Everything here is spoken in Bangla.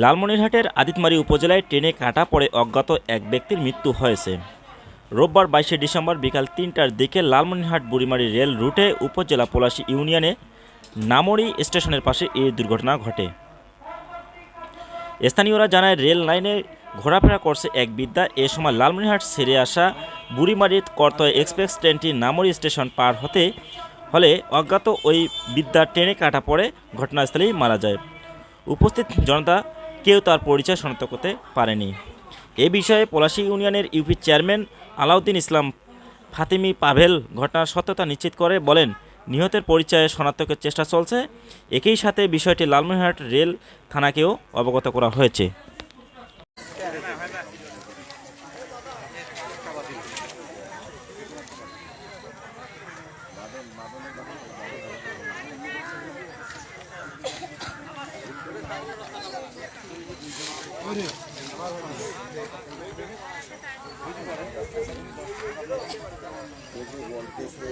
লালমনিরহাটের আদিতমারী উপজেলায় ট্রেনে কাটা পড়ে অজ্ঞাত এক ব্যক্তির মৃত্যু হয়েছে। রোববার 22শে ডিসেম্বর বিকাল ৩টার দিকে লালমনিরহাট বুড়িমারী রেল রুটে উপজেলা পলাশী ইউনিয়নে নামরী স্টেশনের পাশে এই দুর্ঘটনা ঘটে। স্থানীয়রা জানায়, রেল লাইনে ঘোরাফেরা করছে এক বৃদ্ধা। এ সময় লালমনিরহাট ছেড়ে আসা বুড়িমারী করতোয়া এক্সপ্রেস ট্রেনটি নামরী স্টেশন পার হতে হলে অজ্ঞাত ওই বৃদ্ধা ট্রেনে কাটা পড়ে ঘটনাস্থলেই মারা যায়। উপস্থিত জনতা কেউ তার পরিচয় শনাক্ত করতে পারেনি। এ বিষয়ে পলাশী ইউনিয়নের ইউপি চেয়ারম্যান আলাউদ্দিন ইসলাম ফাতিমি পাভেল ঘটনার সত্যতা নিশ্চিত করে বলেন, নিহতের পরিচয়ে শনাক্তের চেষ্টা চলছে। একই সাথে বিষয়টি লালমনিরহাট রেল থানাকেও অবগত করা হয়েছে। বলতেছে